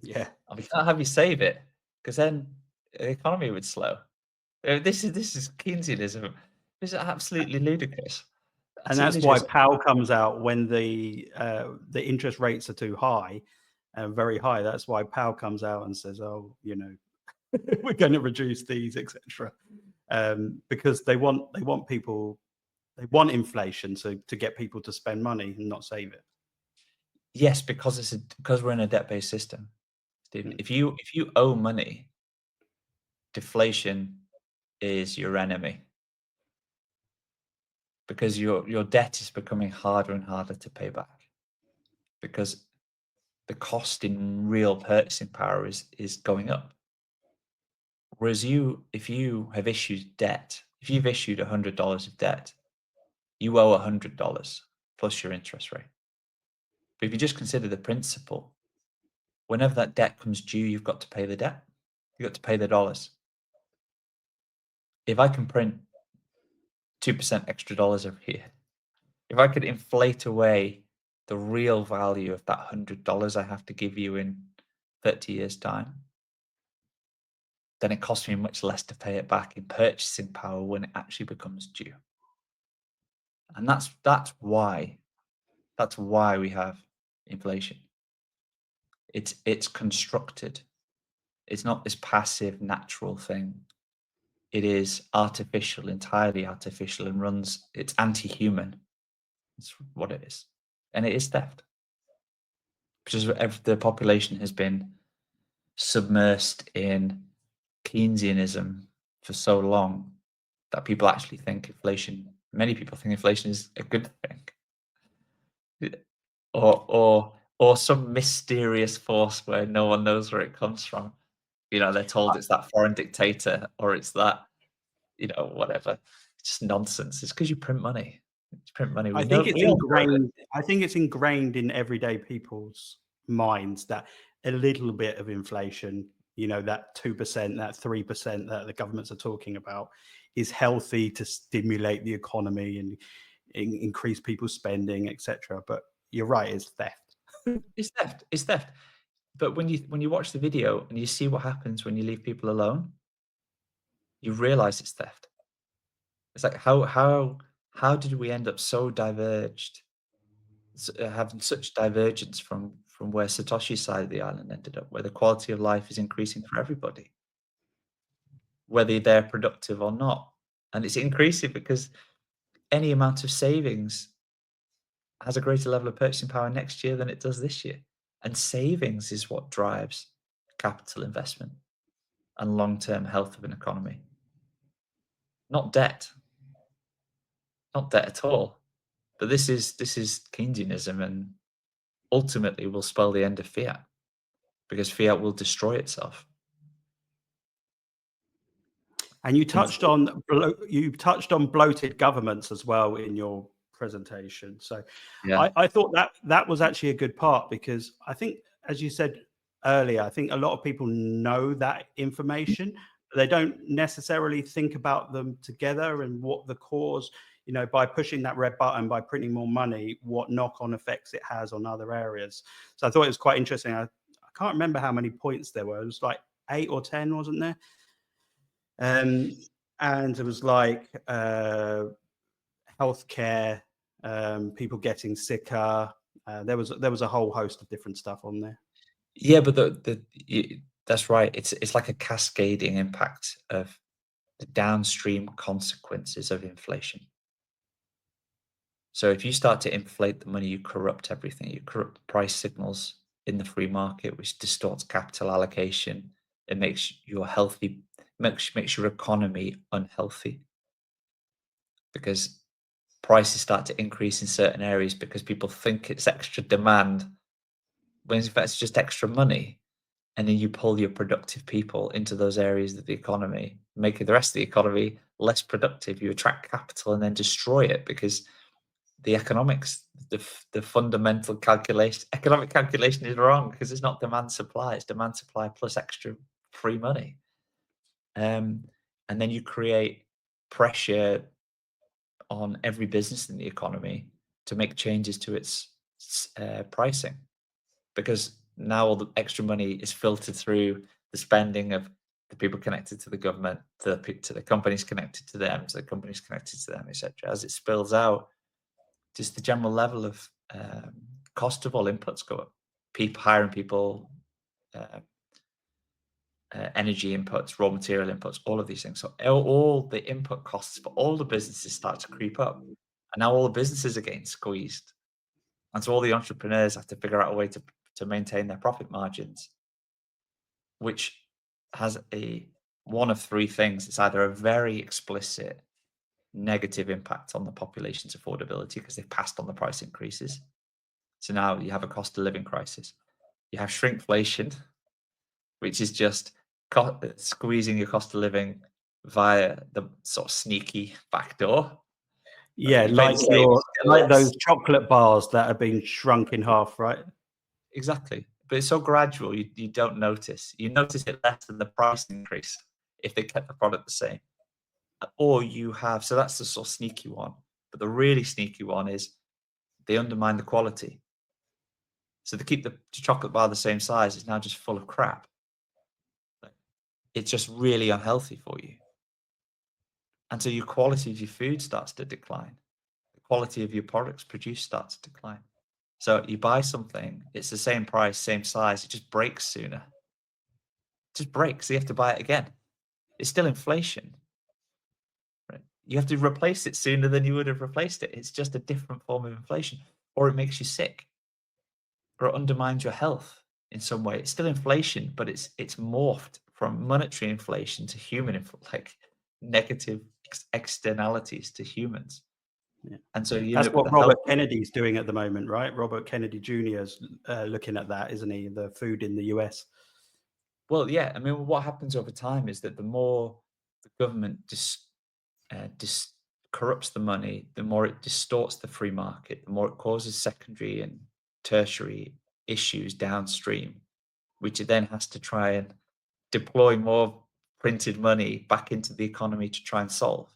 Yeah. And we can't have you save it because then the economy would slow. This is Keynesianism. This is absolutely ludicrous. And that's why Powell comes out when the interest rates are too high, very high. That's why Powell comes out and says, "Oh, we're going to reduce these, etc." Because they want inflation to get people to spend money and not save it. Yes, because we're in a debt-based system, Stephen. Mm. If you owe money, deflation is your enemy because your debt is becoming harder and harder to pay back because the cost in real purchasing power is going up. Whereas if you have issued debt, if you've issued $100 of debt, you owe $100 plus your interest rate. But if you just consider the principal, whenever that debt comes due, you've got to pay the debt. You've got to pay the dollars. If I can print 2% extra dollars every year, if I could inflate away the real value of that $100 I have to give you in 30 years' time, then it costs me much less to pay it back in purchasing power when it actually becomes due. And that's why we have inflation. It's constructed. It's not this passive natural thing. It is artificial, entirely artificial, and it's anti-human. It's what it is. And it is theft. Because the population has been submersed in Keynesianism for so long that people actually think many people think inflation is a good thing. Or some mysterious force where no one knows where it comes from. They're told it's that foreign dictator or it's that, whatever. It's just nonsense. It's because you print money. I think it's ingrained in everyday people's minds that a little bit of inflation that 2%, that 3% that the governments are talking about is healthy to stimulate the economy and increase people's spending, etc. But you're right, it's theft. It's theft. It's theft. But when you watch the video and you see what happens when you leave people alone, you realize it's theft. It's like how did we end up so diverged, having such divergence from where Satoshi's side of the island ended up, where the quality of life is increasing for everybody, whether they're productive or not, and it's increasing because any amount of savings has a greater level of purchasing power next year than it does this year, and savings is what drives capital investment and long-term health of an economy, not debt. Not debt at all. But this is Keynesianism, and ultimately will spell the end of fiat because fiat will destroy itself. And you In touched on bloated governments as well in your presentation. So Yeah. I thought that was actually a good part, because I think, as you said earlier, I think a lot of people know that information, but they don't necessarily think about them together and what the cause, by pushing that red button, by printing more money, what knock-on effects it has on other areas. So I thought it was quite interesting. I can't remember how many points there were. It was like 8 or 10, wasn't there? And it was like healthcare, people getting sicker. There was a whole host of different stuff on there. Yeah, but that's right. It's like a cascading impact of the downstream consequences of inflation. So if you start to inflate the money, you corrupt everything. You corrupt price signals in the free market, which distorts capital allocation. It makes your economy unhealthy because prices start to increase in certain areas because people think it's extra demand, when in fact it's just extra money. And then you pull your productive people into those areas of the economy, making the rest of the economy less productive. You attract capital and then destroy it because the economics, the fundamental economic calculation is wrong because it's not demand supply, it's demand supply plus extra free money. And then you create pressure on every business in the economy to make changes to its pricing, because now all the extra money is filtered through the spending of the people connected to the government, to the companies connected to them, to the companies connected to them, etc. As it spills out, just the general level of cost of all inputs go up. People hiring people, uh, energy inputs, raw material inputs, all of these things. So all the input costs for all the businesses start to creep up, and now all the businesses are getting squeezed, and so all the entrepreneurs have to figure out a way to maintain their profit margins, which has one of three things. It's either a very explicit negative impact on the population's affordability because they've passed on the price increases. So now you have a cost of living crisis. You have shrinkflation, which is just squeezing your cost of living via the sort of sneaky back door. Yeah, You make like the savings get like those less. chocolate bars that have been shrunk in half, right? Exactly. But it's so gradual, you don't notice. You notice it less than the price increase if they kept the product the same. Or you have, so that's the sort of sneaky one. But the really sneaky one is they undermine the quality. So they keep the chocolate bar the same size, it's now just full of crap. It's just really unhealthy for you. And so your quality of your food starts to decline. The quality of your products produced starts to decline. So you buy something, it's the same price, same size, it just breaks sooner. It just breaks. So you have to buy it again. It's still inflation. Right? You have to replace it sooner than you would have replaced it. It's just a different form of inflation. Or it makes you sick. Or it undermines your health in some way. It's still inflation, but it's morphed from monetary inflation to like negative externalities to humans. Yeah. And so you That's look at what the health. Robert Kennedy's doing at the moment, right? Robert Kennedy Jr. is looking at that, isn't he? The food in the US. Well, yeah. I mean, what happens over time is that the more the government corrupts the money, the more it distorts the free market, the more it causes secondary and tertiary issues downstream, which it then has to try and deploy more printed money back into the economy to try and solve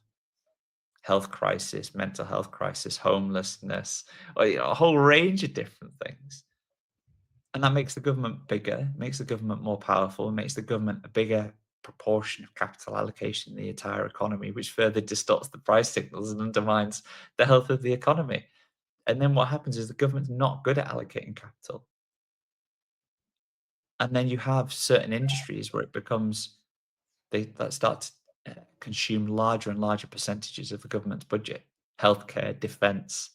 health crisis, mental health crisis, homelessness, or, a whole range of different things. And that makes the government bigger, makes the government more powerful, makes the government a bigger proportion of capital allocation in the entire economy, which further distorts the price signals and undermines the health of the economy. And then what happens is the government's not good at allocating capital. And then you have certain industries where it becomes that start to consume larger and larger percentages of the government's budget. Healthcare, defense,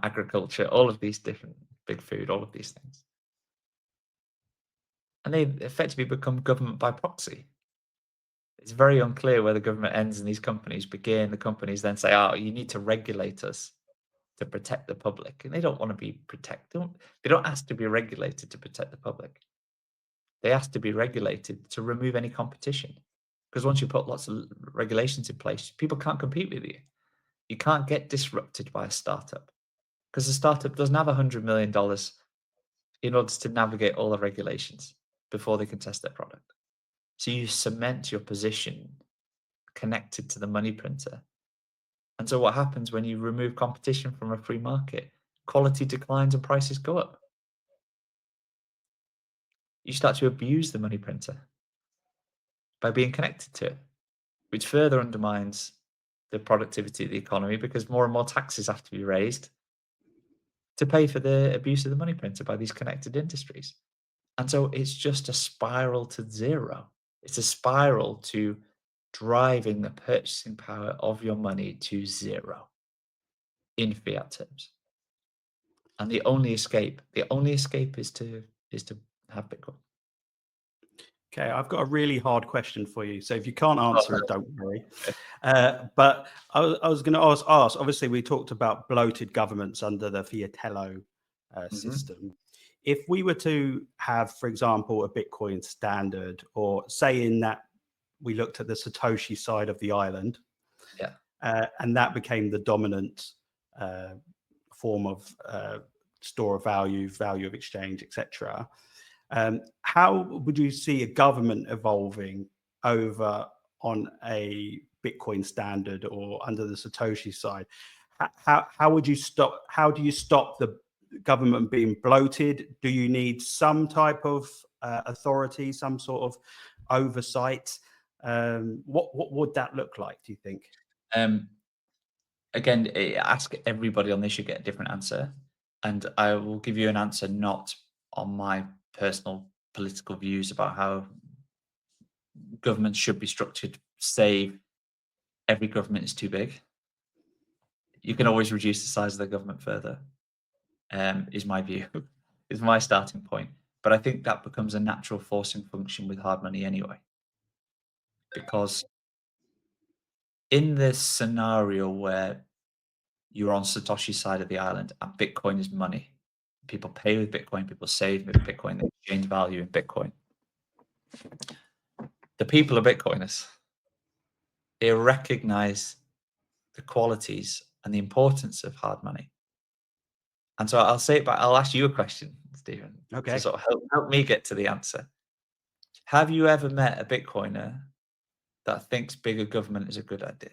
agriculture, all of these different big food, all of these things. And they effectively become government by proxy. It's very unclear where the government ends and these companies begin. The companies then say, "Oh, you need to regulate us to protect the public," and they don't want to be protected. They don't ask to be regulated to protect the public. They ask to be regulated to remove any competition. Because once you put lots of regulations in place, people can't compete with you. You can't get disrupted by a startup because the startup doesn't have $100 million in order to navigate all the regulations before they can test their product. So you cement your position connected to the money printer. And so what happens when you remove competition from a free market? Quality declines and prices go up. You start to abuse the money printer by being connected to it, which further undermines the productivity of the economy because more and more taxes have to be raised to pay for the abuse of the money printer by these connected industries. And so it's just a spiral to zero. It's a spiral to driving the purchasing power of your money to zero in fiat terms. And the only escape is to have Bitcoin. Okay, I've got a really hard question for you. So if you can't Oh, answer it, don't worry. But I was going to ask, obviously, we talked about bloated governments under the Fiatello system. If we were to have, for example, a Bitcoin standard, or saying that we looked at the Satoshi side of the island, yeah. And that became the dominant form of store of value of exchange, etc. How would you see a government evolving over on a Bitcoin standard or under the Satoshi side? How would you stop? How do you stop the government being bloated? Do you need some type of authority, some sort of oversight? What would that look like, do you think? Again, ask everybody on this, you get a different answer. And I will give you an answer not on my personal political views about how governments should be structured. Say every government is too big. You can always reduce the size of the government further, is my view, is my starting point. But I think that becomes a natural forcing function with hard money anyway. Because in this scenario where you're on Satoshi's side of the island and Bitcoin is money, people pay with Bitcoin, people save with Bitcoin, they exchange value in Bitcoin. The people are Bitcoiners. They recognize the qualities and the importance of hard money. And so I'll say it, but I'll ask you a question, Stephen, Okay. to sort of help me get to the answer. Have you ever met a Bitcoiner that thinks bigger government is a good idea?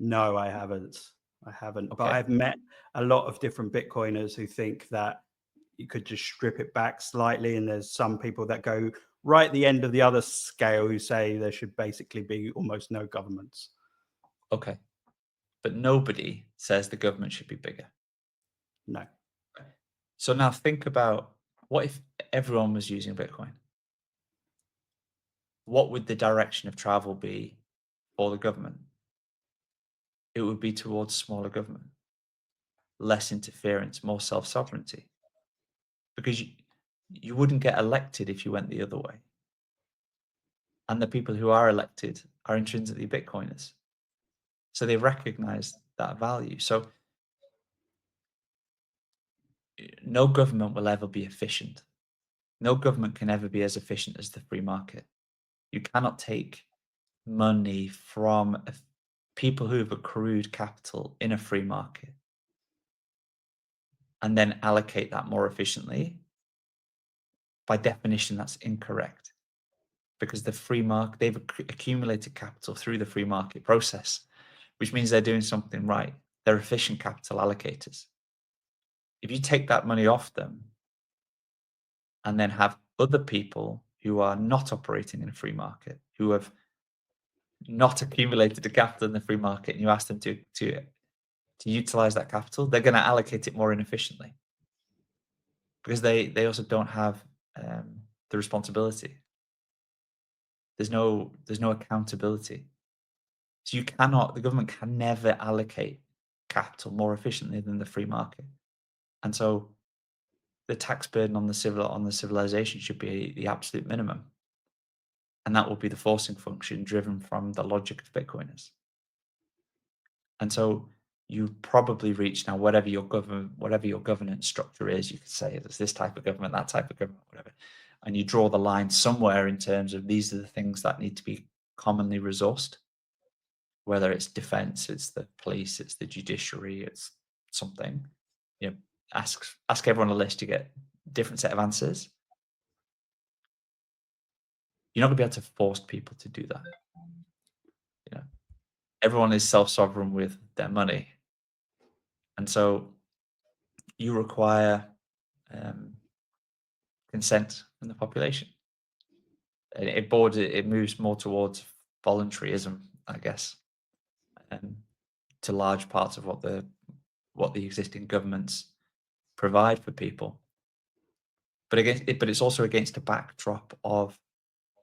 No, I haven't. But Okay. I've met a lot of different Bitcoiners who think that you could just strip it back slightly. And there's some people that go right at the end of the other scale who say there should basically be almost no governments. Okay. But nobody says the government should be bigger. No. So now think about, what if everyone was using Bitcoin? What would the direction of travel be for the government? It would be towards smaller government, less interference, more self-sovereignty. Because you wouldn't get elected if you went the other way. And the people who are elected are intrinsically Bitcoiners. So they recognize that value. So no government will ever be efficient. No government can ever be as efficient as the free market. You cannot take money from people who have accrued capital in a free market and then allocate that more efficiently. By definition, that's incorrect. because the free market, they've accumulated capital through the free market process, which means they're doing something right. They're efficient capital allocators. If you take that money off them and then have other people who are not operating in a free market, who have not accumulated the capital in the free market, and you ask them to utilize that capital, they're going to allocate it more inefficiently because they also don't have the responsibility. There's no accountability. So the government can never allocate capital more efficiently than the free market. And so the tax burden on the civilization should be the absolute minimum. And that will be the forcing function driven from the logic of Bitcoiners. And so you probably reach now, whatever your governance structure is, you could say there's this type of government, that type of government, whatever. And you draw the line somewhere in terms of these are the things that need to be commonly resourced, whether it's defense, it's the police, it's the judiciary, it's something. You know, ask everyone a list, you get a different set of answers. You're not going to be able to force people to do that. You know, everyone is self-sovereign with their money. And so you require consent in the population. It moves more towards voluntarism, I guess, to large parts of what the existing governments provide for people. But it's also against a backdrop of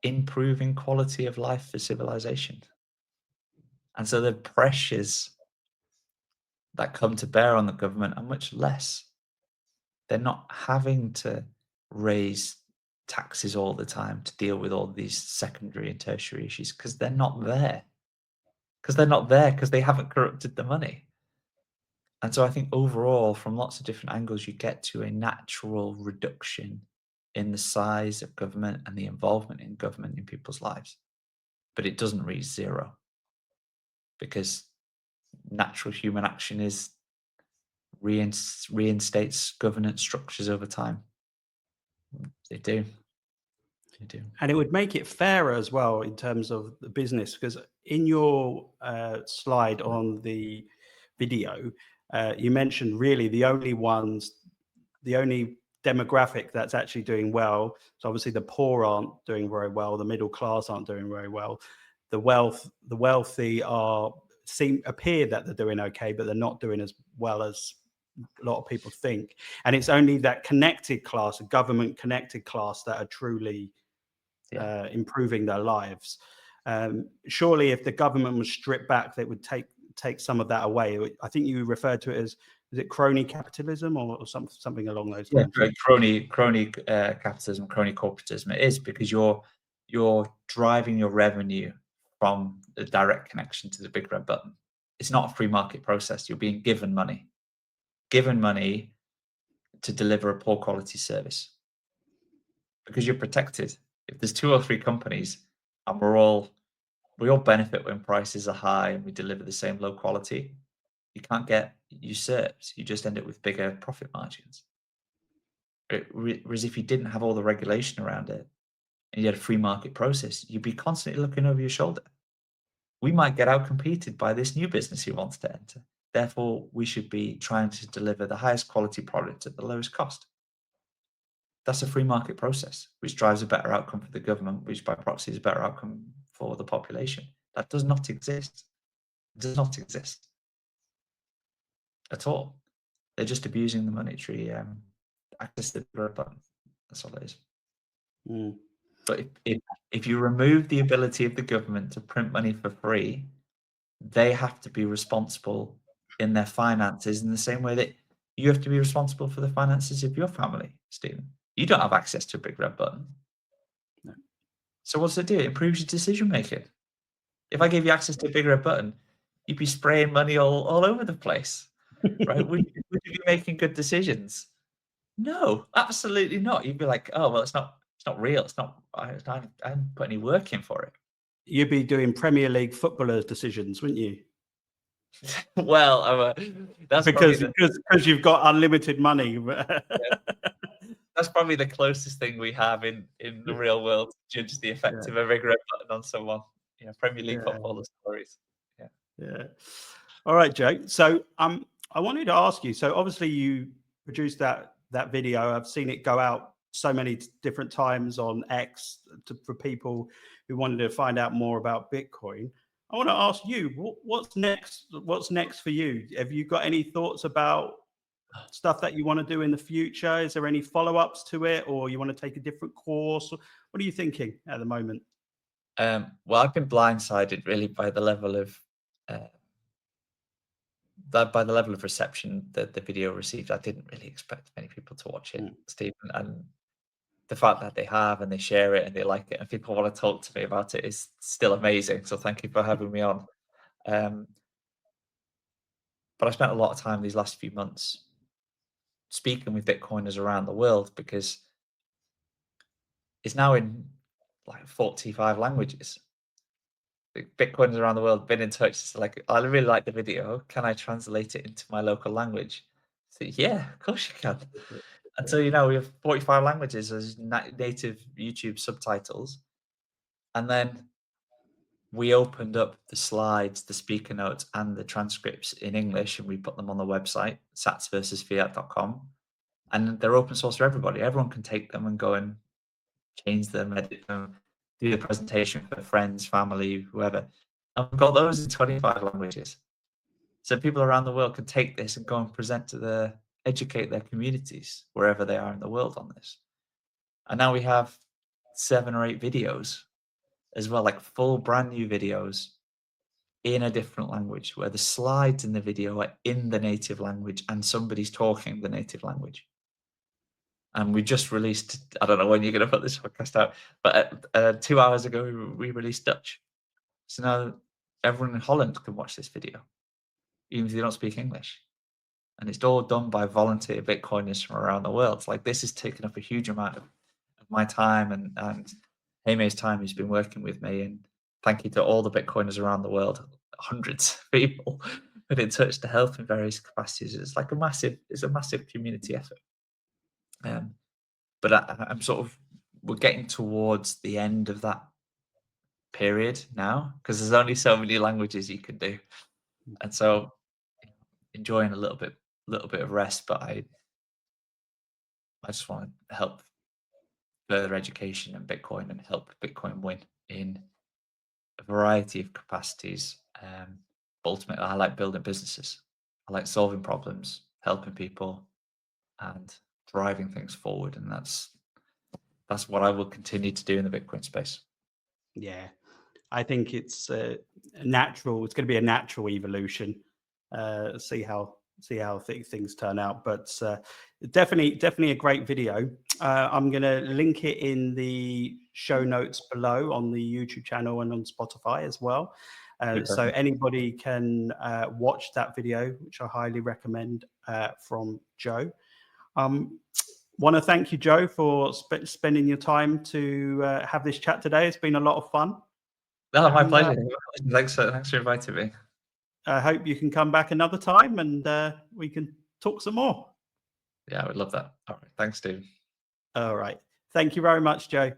improving quality of life for civilization. And so the pressures that come to bear on the government are much less. They're not having to raise taxes all the time to deal with all these secondary and tertiary issues because they're not there. Because they haven't corrupted the money. And so I think overall, from lots of different angles, you get to a natural reduction in the size of government and the involvement in government in people's lives. But it doesn't reach zero because natural human action is reinstates governance structures over time. They do. And it would make it fairer as well in terms of the business, because in your slide on the video, you mentioned really the only demographic that's actually doing well. So obviously the poor aren't doing very well, the middle class aren't doing very well. The wealthy appear that they're doing okay, but they're not doing as well as a lot of people think. And it's only that connected class, a government connected class, that are truly improving their lives. Surely if the government was stripped back, they would take some of that away. I think you referred to it as, is it crony capitalism or something along those lines? Yeah, crony capitalism, crony corporatism. It is because you're driving your revenue from the direct connection to the big red button. It's not a free market process. You're being given money to deliver a poor quality service because you're protected. If there's 2 or 3 companies and we all benefit when prices are high and we deliver the same low quality, you can't get usurped. You just end up with bigger profit margins. Whereas if you didn't have all the regulation around it and you had a free market process, you'd be constantly looking over your shoulder. We might get outcompeted by this new business who wants to enter. Therefore, we should be trying to deliver the highest quality product at the lowest cost. That's a free market process, which drives a better outcome for the government, which by proxy is a better outcome for the population. That does not exist. It does not exist at all. They're just abusing the monetary access to the red button. That's all it is. Mm. But if you remove the ability of the government to print money for free, they have to be responsible in their finances in the same way that you have to be responsible for the finances of your family, Stephen. You don't have access to a big red button. No. So what's it do? It improves your decision making. If I gave you access to a big red button, you'd be spraying money all over the place, right? Would you be making good decisions? No, absolutely not. You'd be like, oh, well, it's not real. I haven't put any work in for it. You'd be doing Premier League footballers' decisions, wouldn't you? Well, that's because you've got unlimited money. That's probably the closest thing we have in the real world to judge the effect Yeah, of a big red button on someone. Premier League yeah, footballer stories. Yeah. yeah. All right, Joe. So I wanted to ask you. So obviously you produced that video. I've seen it go out so many different times on X for people who wanted to find out more about Bitcoin. I want to ask you, what's next? What's next for you? Have you got any thoughts about stuff that you want to do in the future? Is there any follow-ups to it, or you want to take a different course? What are you thinking at the moment? Well, I've been blindsided really by the level of uh, reception that the video received. I didn't really expect many people to watch it, Mm. Stephen, and the fact that they have and they share it and they like it and people want to talk to me about it is still amazing. So thank you for having me on. Um, but I spent a lot of time these last few months speaking with Bitcoiners around the world because it's now in like 45 languages. Bitcoiners around the world been in touch. It's like, I really like the video. Can I translate it into my local language? So, yeah, of course you can. And so, we have 45 languages as native YouTube subtitles. And then we opened up the slides, the speaker notes, and the transcripts in English, and we put them on the website, satsversusfiat.com. And they're open source for everybody. Everyone can take them and go and change them, edit them, do the presentation for friends, family, whoever. And we've got those in 25 languages. So people around the world can take this and go and educate their communities wherever they are in the world on this. And now we have 7 or 8 videos as well, like full brand new videos in a different language where the slides in the video are in the native language and somebody's talking the native language. And we just released, I don't know when you're going to put this podcast out, but 2 hours ago, we released Dutch. So now everyone in Holland can watch this video, even if they don't speak English. And it's all done by volunteer Bitcoiners from around the world. It's like this has taken up a huge amount of my time and Heime's time who's been working with me. And thank you to all the Bitcoiners around the world, hundreds of people been in touch to help in various capacities. It's a massive community effort. But I'm we're getting towards the end of that period now because there's only so many languages you can do, and so enjoying a little bit of rest. But I just want to help further education and Bitcoin and help Bitcoin win in a variety of capacities. But ultimately, I like building businesses. I like solving problems, helping people, and driving things forward, and that's what I will continue to do in the Bitcoin space. Yeah, I think it's natural. It's going to be a natural evolution. See how things turn out. But definitely a great video. I'm going to link it in the show notes below on the YouTube channel and on Spotify as well. So anybody can watch that video, which I highly recommend from Joe. Want to thank you, Joe, for spending your time to have this chat today. It's been a lot of fun. No, my And pleasure. Thanks for inviting me. I hope you can come back another time and we can talk some more. Yeah, I would love that. All right. Thanks, Steve. All right. Thank you very much, Joe.